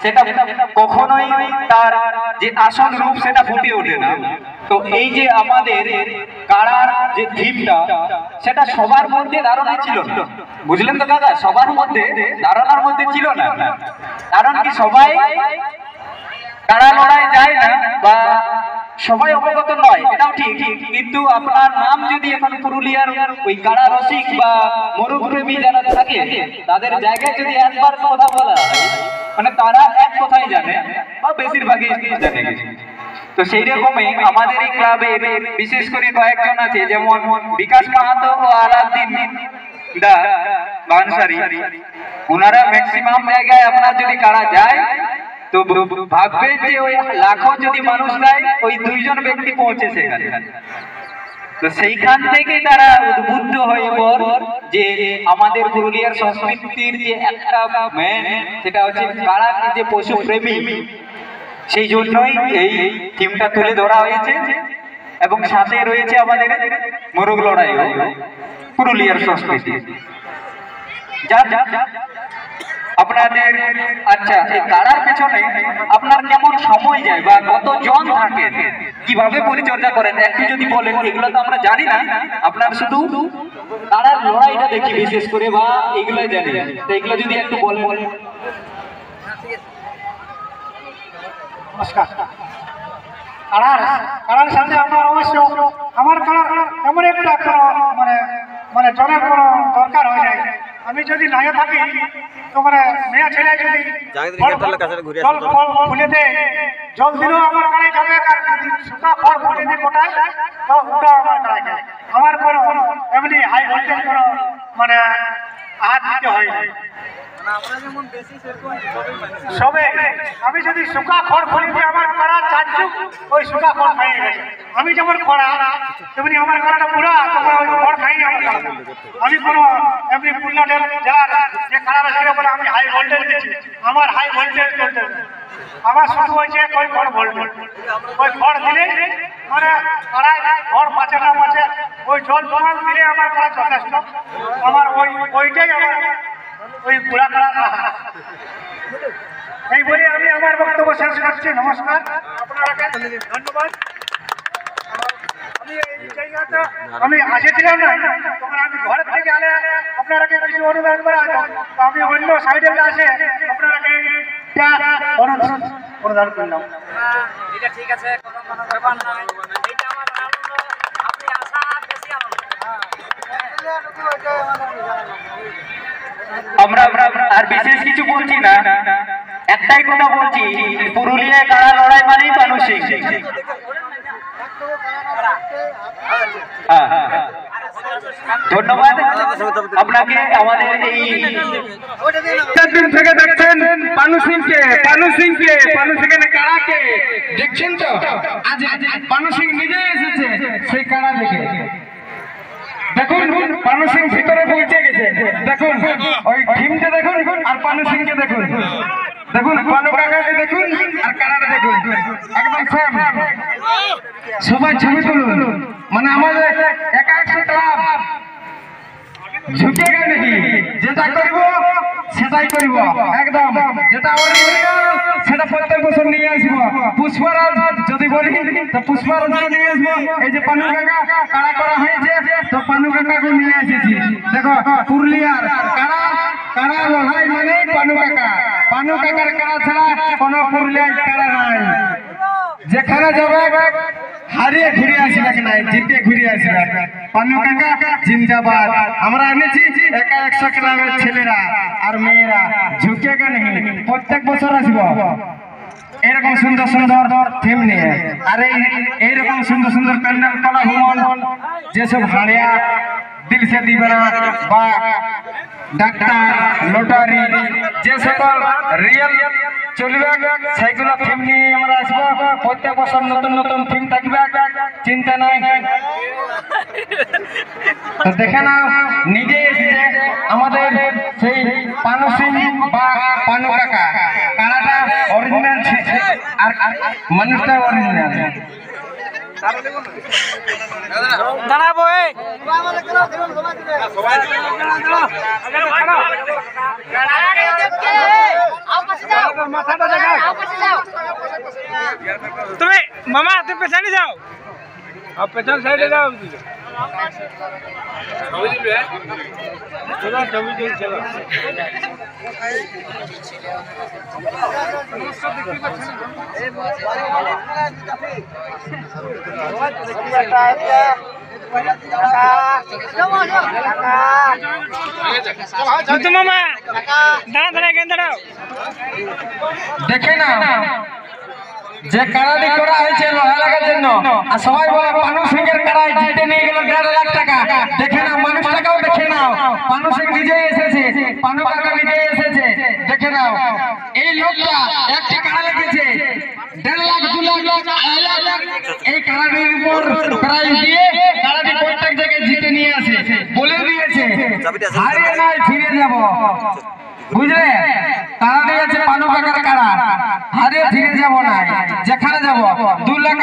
সেটা কখনোই তার যে আসল রূপ সেটা ফুটে ওঠে না। তো এই যে আমাদের কাড়ার যে থিমটা সেটা সবার মধ্যে ধারণা ছিল না, বুঝলেন তো দাদা? সবার মধ্যে ধারণার মধ্যে ছিল না, কারণ কি সবাই কাড়া লড়াই যায় না বা সবাই অবগত নয়, এটাও ঠিক। কিন্তু আপনার নাম যদি এখন পুরুলিয়ার ওই কাড়া রসিক বা মরুপ্রেমী যারা থাকে তাদের জায়গায় যদি একবার কথা বলা হয়, মানে তারা এক কথাই জানে বা বেশিরভাগই জানে। তো সেই রকমই আমাদের এই ক্লাবে বিশেষ করে কয়েকজন আছে, যেমন বিকাশ মাহাতো ও আলাউদ্দিন দা বানসারি, ওনারা ম্যাক্সিমাম জায়গায় আপনার যদি কাড়া যায় তো ভাববেন যে ওই লাখো যদি মানুষ যায় ওই দুইজন ব্যক্তি পৌঁছে সেখানে। তো সেইখান থেকে তারা উদ্বুদ্ধ হয়ে পর যে আমাদের পুরুলিয়ার সংস্কৃতির যে একটা মেন সেটা হচ্ছে কাড়াকে যে পশু প্রেমী, সেই জন্যই এই থিমটা তুলে ধরা হয়েছে। এবং সাথে রয়েছে আমাদের মোরগ লড়াই, পুরুলিয়ার সংস্কৃতি। যা আপনাদের আচ্ছা এই কাড়ার পেছনে আপনার কেমন সময় যায় বা কতজন থাকেন, কিভাবে পরিচর্যা করেন একটু যদি বলেন। এগুলো তো আমরা জানি না, আপনার শুধু কাড়ার লড়াইটা দেখি বিশেষ করে বা এগুলো জানি, তো এগুলো যদি একটু বলেন। নমস্কার। কাড়ার সাথে আমার অবশ্য আমার কাড়া এমন একটা মানে মানে জলের কোনো দরকার হয়ে যায়। আমি যদি নাইও থাকি তো মানে মেয়া ছেলে যদি জল খুলে দেয়, জল দিলেও আমার কাড়াই যাবে, আর যদি শুকা ফল খুলে দিয়ে কোটায় তো ওটা আমার কাড়াই যায়। আমার কোনো এমনি হাই ভোল্টেজ কোনো মানে হাত দিতে হয় না। সবে আমি যদি শুকা খড় খুলে দিয়ে আমার কাড়া চারযুগ ওই শুকা খড় খাইয়ে গেছে। আমি যেমন খড়া তেমনি আমার কাড়াটা পুরা তোমার ওই খড় খাইনি আমার কাড়া। আমি কোনো এমনি পুরুলিয়া জেলার যে কাড়াটা ছিল বলে আমি হাই ভোল্টেজ দিচ্ছি, আমার হাই ভোল্টেজ করতে আমার শুধু হয়েছে ওই খড় ভোল্টেজ। ওই খড় দিলে মানে কাড়ায় খড় পাচে না পাচে ওই জল প্রমাণ দিলে আমার কাড়া যথেষ্ট। আমার ওইটাই আমার ওই পুরা কাড়া। এই বলে আমি আমার বক্তব্য শেষ করছি। নমস্কার, আপনারাকে ধন্যবাদ। আমি এই জায়গাটা আমি আসেছিলাম না, তখন আমি ঘর থেকে আলে আপনারাকে কিছু অনুদান করা আছে, আমি অন্য সাইডে আসে আপনারাকে অনুদান করলাম। এটা ঠিক আছে, কোনো ব্যাপার নাই। এটা আমার আনন্দ, আপনি আশা বেশি আনন্দ। আমরা আর বিশেষ কিছু বলছি না, একটাই কথা বলছি, পুরুলিয়ায় কাড়া লড়াই মানেই মানসিক। ধন্যবাদ আপনাকে। আমাদের এই দিন থেকে দেখছেন পানু সিংকে কাড়াকে দেখছেন তো, আজ পানু সিং নিজে এসেছে সেই কাড়া দেখে। দেখুন পানু সিং ভিতরে পৌঁছে গেছে, দেখুন ওই টিমটা দেখুন আর পানু সিংকে দেখুন, দেখুন পানু কাকাকে দেখুন আর কাড়াটা দেখুন, একদম সেম। সবাই ছবি তুলুন, মানে আমাদের একা 100 ক্লাব ঝুঁকে গেলে কি যেটা করব সেটাই করব, একদম যেটা অরিজিনাল সেটা প্রত্যেক বছর নিয়ে আসব। পুষ্পরাজ যদি বলি তো পুষ্পরাজ নিয়ে আসবো। এই যে পানু কাকা কাড়া করা হয়েছে তো পানু কাকাকে নিয়ে এসেছি। দেখো পুরুলিয়ার কাড়া লড়াই মানে পানু কাকার কাড়া ছাড়া কোনো পুরুলিয়ার কাড়া নাই। যেখানে যাবে হারিয়ে ঘুরে আসবে নাই, জিতে ঘুরে আসবে। পানু কাকা জিন্দাবাদ। আমরা এনেছি একা 100 ক্লাবের ছেলেরা আর মেয়েরা ঝুঁকে নেই, প্রত্যেক বছর আসবো এরকম সুন্দর সুন্দর থিম নিয়ে। আর এইরকম সুন্দর সুন্দর প্যান্ডেল করা ভ্রমণ যেসব হাড়িয়া দিল সে দিবেনা বা ডাক্তার লটারি যে সকল রিয়েল চলবে সেইগুলো থিম নিয়ে আমরা আসবো। প্রত্যেক বছর নতুন নতুন থিম থাকবে, চিন্তা নাই। দেখে না নিজে এসেছে আমাদের সেই পানু সিং বা পানু কাকা, কাড়াটা অরিজিনাল আর মানুষটা অরিজিনাল। দাঁড়াবো তুমি মামা তুমি পেছনে যাও আর পেছন সাইডে যাও মামা দাঁড়া দাঁড়া কেন দাঁড়াও দেখে না যে কারাটি করা হয়েছে লোহা লাগার জন্য আর সবাই বলে পানু সিং এর কারাই জিতে নিয়ে গেল 1.5 লাখ টাকা দেখে না মানুষটাকেও দেখে নাও পানু সিং নিজে এসেছে পানু কাকা নিজে এসেছে দেখে নাও এই লোকটা একটা কারা লেগেছে 1.5 লাখ 2 লাখ 2.5 লাখ এই কারাটির উপর প্রাইজ দিয়ে কারাটি প্রত্যেক জায়গায় জিতে নিয়ে আসে বলে দিয়েছে হারিয়ে নয় ফিরে যাব বুঝলে কারা দিয়েছে পানু কাকার কারা হারিয়ে ফিরে যাব না যেখানে যাব 2 লাখ